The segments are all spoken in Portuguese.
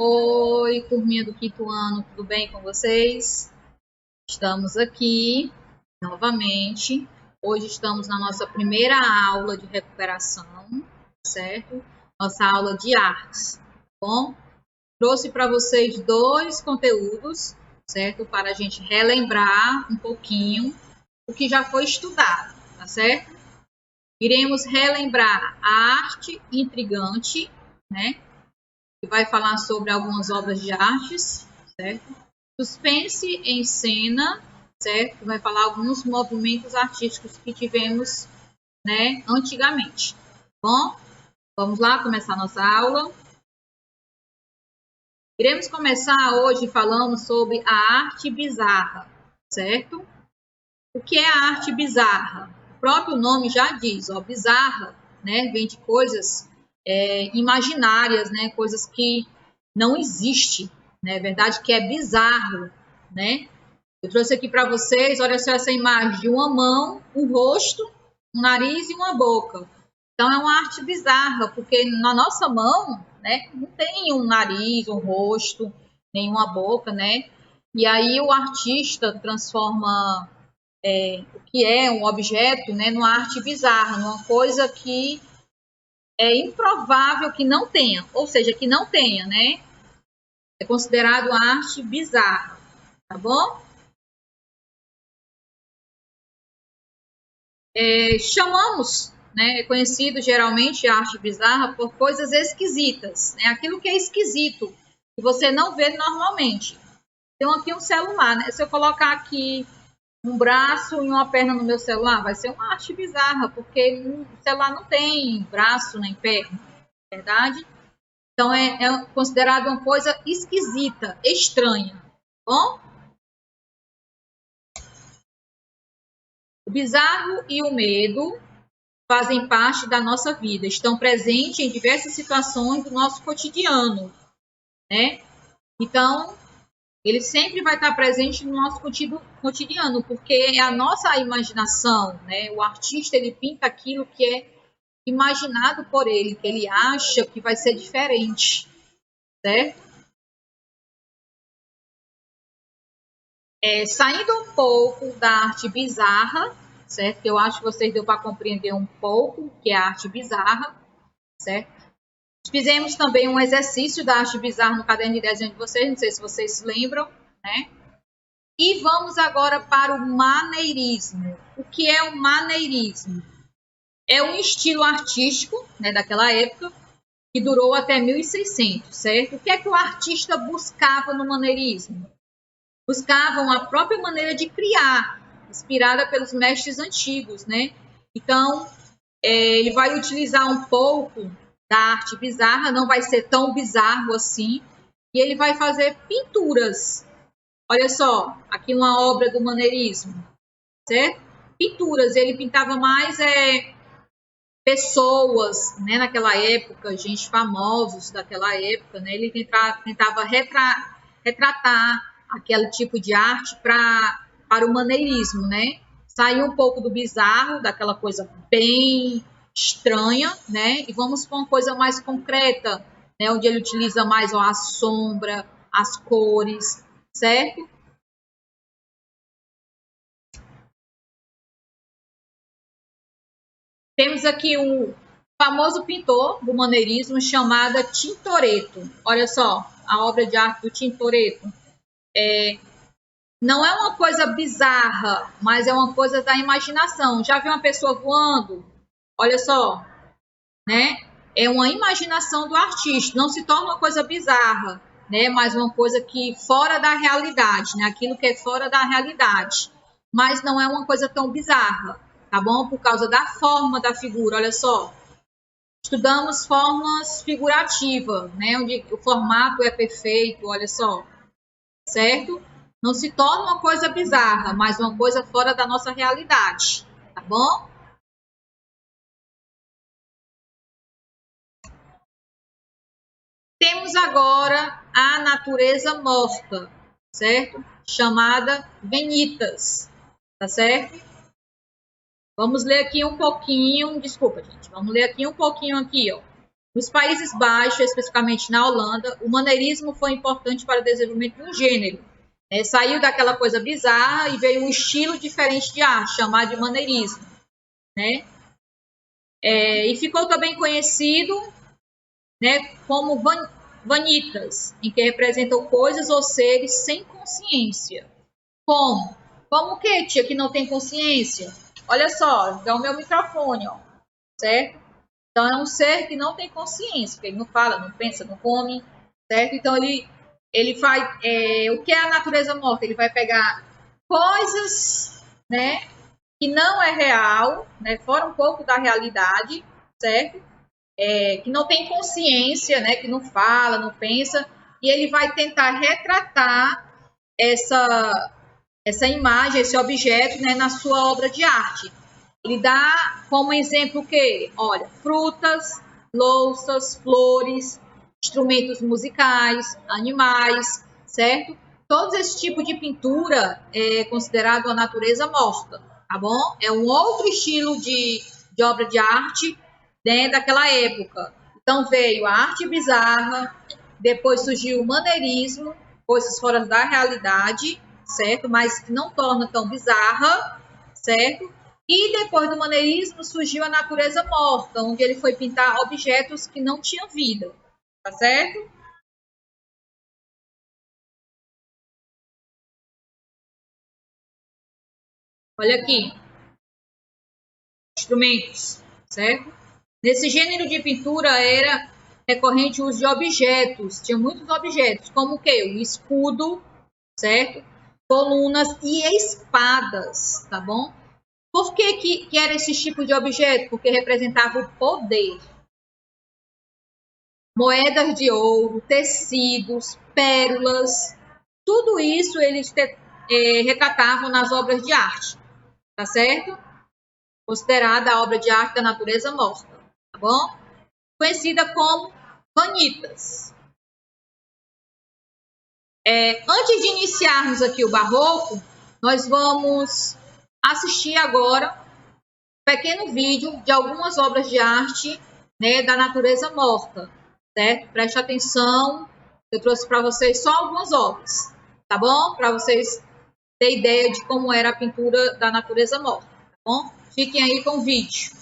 Oi, turminha do quinto ano, tudo bem com vocês? Estamos aqui novamente. Hoje estamos na nossa primeira aula de recuperação, certo? Nossa aula de artes, tá bom? Trouxe para vocês dois conteúdos, certo? Para a gente relembrar um pouquinho o que já foi estudado, tá certo? Iremos relembrar a arte intrigante, né? Que vai falar sobre algumas obras de artes, certo? Suspense em cena, certo? Que vai falar alguns movimentos artísticos que tivemos, né, antigamente. Bom, vamos lá começar nossa aula. Iremos começar hoje falando sobre a arte bizarra, certo? O que é a arte bizarra? O próprio nome já diz, ó, bizarra, né? Vem de coisas imaginárias, né? Coisas que não existem, né? É verdade que é bizarro, né? Eu trouxe aqui para vocês, olha só essa imagem de uma mão, um rosto, um nariz e uma boca. Então é uma arte bizarra, porque na nossa mão, né, não tem um nariz, um rosto, nenhuma boca, né? E aí o artista transforma o que é um objeto, né, numa arte bizarra, numa coisa que é improvável que não tenha, ou seja, que não tenha, né? É considerado uma arte bizarra, tá bom? Chamamos, né, é conhecido geralmente a arte bizarra por coisas esquisitas, né? Aquilo que é esquisito, que você não vê normalmente. Tem aqui um celular, né? Se eu colocar aqui um braço e uma perna no meu celular, vai ser uma arte bizarra, porque o celular não tem braço nem perna, verdade? Então é considerado uma coisa esquisita, estranha, bom? O bizarro e o medo fazem parte da nossa vida, estão presentes em diversas situações do nosso cotidiano, né? Então, ele sempre vai estar presente no nosso cotidiano, porque é a nossa imaginação, né? O artista, ele pinta aquilo que é imaginado por ele, que ele acha que vai ser diferente, certo? Saindo um pouco da arte bizarra, certo? Que eu acho que vocês deu para compreender um pouco o que é a arte bizarra, certo? Fizemos também um exercício da arte bizarra no caderno de desenho de vocês, não sei se vocês se lembram, né? E vamos agora para o maneirismo. O que é o maneirismo? É um estilo artístico, né, daquela época, que durou até 1600, certo? O que é que o artista buscava no maneirismo? Buscavam a própria maneira de criar, inspirada pelos mestres antigos, né? Então, ele vai utilizar um pouco da arte bizarra, não vai ser tão bizarro assim, e ele vai fazer pinturas. Olha só, aqui uma obra do maneirismo, certo? Pinturas, ele pintava mais pessoas, né, naquela época, gente famosos daquela época, né? Ele tentava retratar aquele tipo de arte para o maneirismo, né? Sair um pouco do bizarro, daquela coisa bem estranha, né? E vamos para uma coisa mais concreta, né? Onde ele utiliza mais a sombra, as cores, certo? Temos aqui o famoso pintor do maneirismo chamada Tintoretto. Olha só, a obra de arte do Tintoretto. Não é uma coisa bizarra, mas é uma coisa da imaginação. Já viu uma pessoa voando? Olha só, né? É uma imaginação do artista. Não se torna uma coisa bizarra, né? Mas uma coisa que fora da realidade, né? Aquilo que é fora da realidade. Mas não é uma coisa tão bizarra, tá bom? Por causa da forma da figura. Olha só, estudamos formas figurativas, né? Onde o formato é perfeito, olha só, certo? Não se torna uma coisa bizarra, mas uma coisa fora da nossa realidade, tá bom? Temos agora a natureza morta, certo? Chamada venitas, tá certo? Vamos ler aqui um pouquinho, desculpa, gente, vamos ler aqui um pouquinho aqui, ó. Nos Países Baixos, especificamente na Holanda, o maneirismo foi importante para o desenvolvimento de um gênero. Saiu daquela coisa bizarra e veio um estilo diferente de arte, chamado de maneirismo. Né? E ficou também conhecido, né, como vanitas, em que representam coisas ou seres sem consciência. Como? Como que, tia, que não tem consciência? Olha só, é o meu microfone, ó, certo? Então, é um ser que não tem consciência, porque ele não fala, não pensa, não come, certo? Então, ele faz... o que é a natureza morta? Ele vai pegar coisas, né, que não é real, né, fora um pouco da realidade, certo? Que não tem consciência, né, que não fala, não pensa, e ele vai tentar retratar essa imagem, esse objeto, né, na sua obra de arte. Ele dá como exemplo o quê? Olha, frutas, louças, flores, instrumentos musicais, animais, certo? Todo esse tipo de pintura é considerado a natureza morta, tá bom? É um outro estilo de obra de arte, né, daquela época. Então veio a arte bizarra, depois surgiu o maneirismo, coisas fora da realidade, certo? Mas não torna tão bizarra, certo? E depois do maneirismo surgiu a natureza morta, onde ele foi pintar objetos que não tinham vida, tá certo? Olha aqui, instrumentos, certo? Nesse gênero de pintura era recorrente o uso de objetos, tinha muitos objetos, como o quê? O escudo, certo? Colunas e espadas, tá bom? Por que era esse tipo de objeto? Porque representava o poder. Moedas de ouro, tecidos, pérolas, tudo isso eles retratavam nas obras de arte, tá certo? Considerada a obra de arte da natureza morta, tá bom? Conhecida como vanitas. Antes de iniciarmos aqui o barroco, nós vamos assistir agora um pequeno vídeo de algumas obras de arte, né, da natureza morta, certo? Preste atenção, eu trouxe para vocês só algumas obras, tá bom? Para vocês terem ideia de como era a pintura da natureza morta, tá bom? Fiquem aí com o vídeo.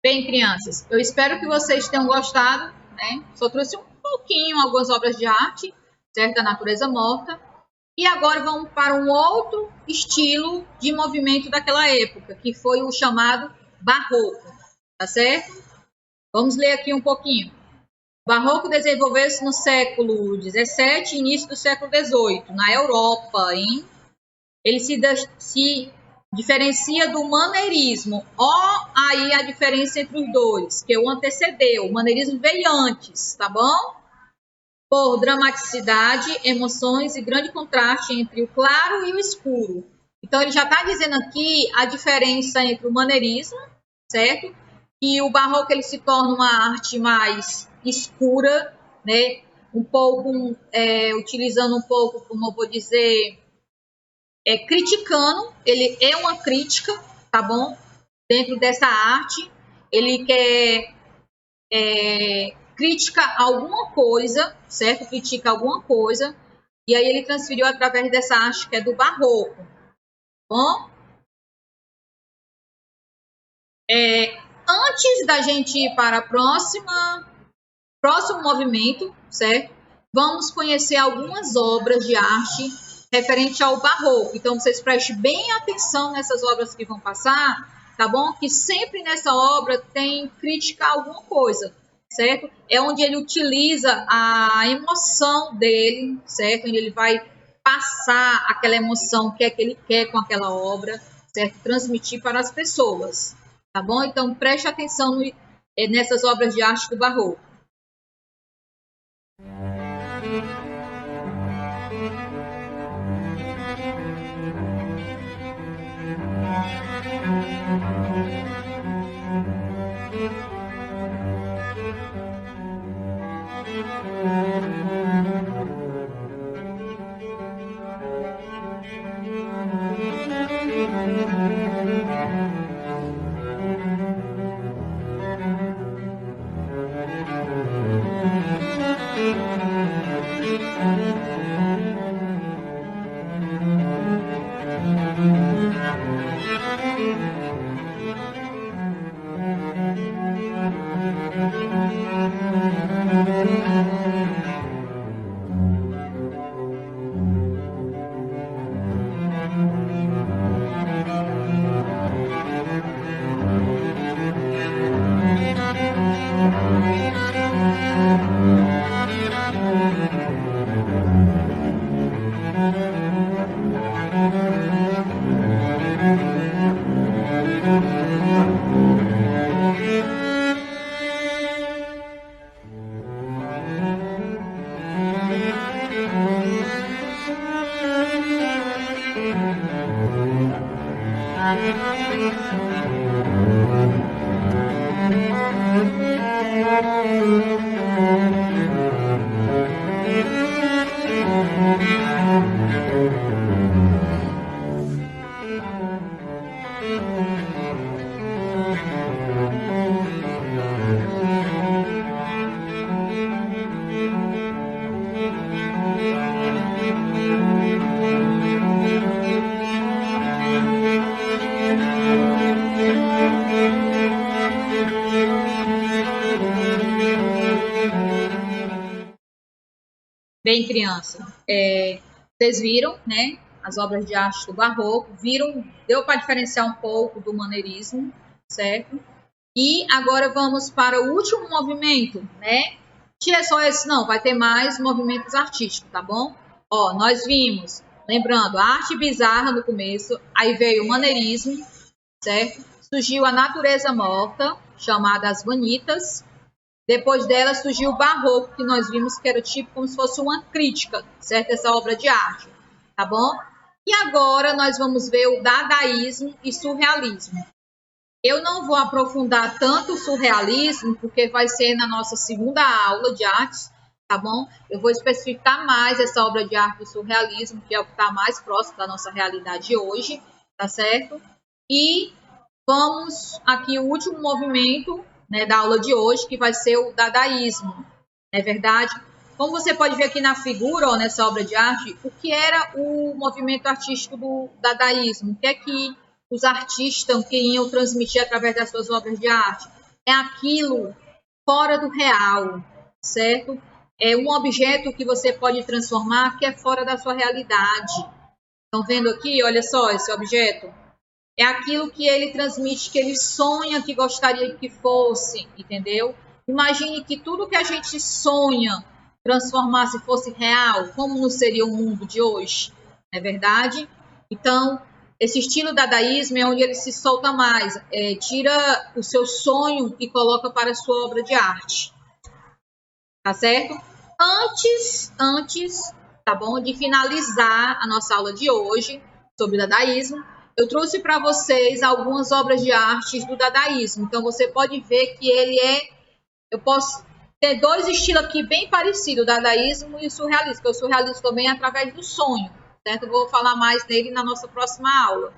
Bem, crianças, eu espero que vocês tenham gostado, né? Só trouxe um pouquinho algumas obras de arte, certo? Da natureza morta. E agora vamos para um outro estilo de movimento daquela época, que foi o chamado barroco, tá certo? Vamos ler aqui um pouquinho. O barroco desenvolveu-se no século XVII e início do século XVIII, na Europa, hein? Ele se Diferencia do maneirismo. Ó, aí a diferença entre os dois, que o antecedeu. O maneirismo veio antes, tá bom? Por dramaticidade, emoções e grande contraste entre o claro e o escuro. Então, ele já está dizendo aqui a diferença entre o maneirismo, certo? Que o barroco ele se torna uma arte mais escura, né? Um pouco, utilizando um pouco, como eu vou dizer, criticando. Ele é uma crítica, tá bom? Dentro dessa arte, ele quer critica alguma coisa, certo? Critica alguma coisa, e aí ele transferiu através dessa arte que é do barroco. Bom, antes da gente ir para o próximo movimento, certo? Vamos conhecer algumas obras de arte referente ao barroco. Então, vocês prestem bem atenção nessas obras que vão passar, tá bom? Que sempre nessa obra tem crítica a alguma coisa, certo? É onde ele utiliza a emoção dele, certo? Onde ele vai passar aquela emoção, o que é que ele quer com aquela obra, certo? Transmitir para as pessoas, tá bom? Então, preste atenção nessas obras de arte do barroco. Bem, criança, vocês viram, né, as obras de arte do barroco, deu para diferenciar um pouco do maneirismo, certo? E agora vamos para o último movimento, né? Tira só esse, não, vai ter mais movimentos artísticos, tá bom? Ó, nós vimos, lembrando, a arte bizarra no começo, aí veio o maneirismo, certo? Surgiu a natureza morta, chamada as vanitas. Depois dela surgiu o barroco, que nós vimos que era tipo como se fosse uma crítica, certo? Essa obra de arte, tá bom? E agora nós vamos ver o dadaísmo e surrealismo. Eu não vou aprofundar tanto o surrealismo, porque vai ser na nossa segunda aula de artes, tá bom? Eu vou especificar mais essa obra de arte do surrealismo, que é o que está mais próximo da nossa realidade hoje, tá certo? E vamos aqui o último movimento, né, da aula de hoje, que vai ser o dadaísmo, não é verdade? Como você pode ver aqui na figura, ó, nessa obra de arte, o que era o movimento artístico do dadaísmo? O que é que os artistas queriam transmitir através das suas obras de arte? É aquilo fora do real, certo? É um objeto que você pode transformar que é fora da sua realidade. Estão vendo aqui? Olha só esse objeto. É aquilo que ele transmite, que ele sonha que gostaria que fosse, entendeu? Imagine que tudo que a gente sonha transformar se fosse real, como não seria o mundo de hoje, não é verdade? Então, Esse estilo dadaísmo é onde ele se solta mais, tira o seu sonho e coloca para a sua obra de arte. Tá certo? Antes, tá bom, de finalizar a nossa aula de hoje sobre dadaísmo, eu trouxe para vocês algumas obras de arte do dadaísmo. Então, você pode ver que ele eu posso ter dois estilos aqui bem parecidos, o dadaísmo e o surrealismo, que o surrealismo também é através do sonho, certo? Eu vou falar mais nele na nossa próxima aula.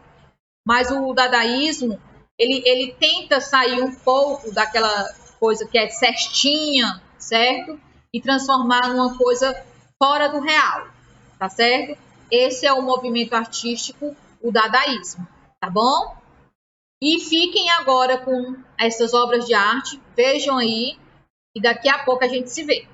Mas o dadaísmo, ele tenta sair um pouco daquela coisa que é certinha, certo? E transformar numa coisa fora do real, tá certo? Esse é o movimento artístico, o dadaísmo, tá bom? E fiquem agora com essas obras de arte, vejam aí, e daqui a pouco a gente se vê.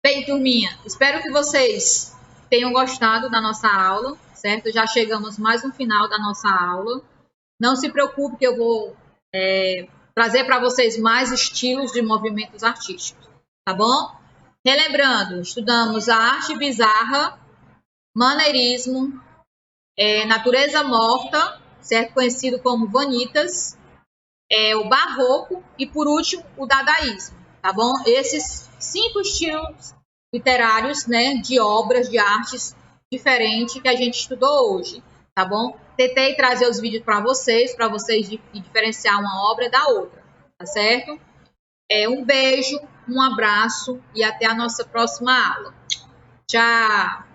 Bem, turminha, espero que vocês tenham gostado da nossa aula, certo? Já chegamos mais no final da nossa aula. Não se preocupe que eu vou trazer para vocês mais estilos de movimentos artísticos, tá bom? Relembrando, estudamos a arte bizarra, maneirismo, natureza morta, certo? Conhecido como vanitas, o barroco e, por último, o dadaísmo, tá bom? Esses 5 estilos literários, né, de obras de artes diferentes que a gente estudou hoje, tá bom? Tentei trazer os vídeos para vocês diferenciar uma obra da outra, tá certo? Um beijo, um abraço e até a nossa próxima aula. Tchau!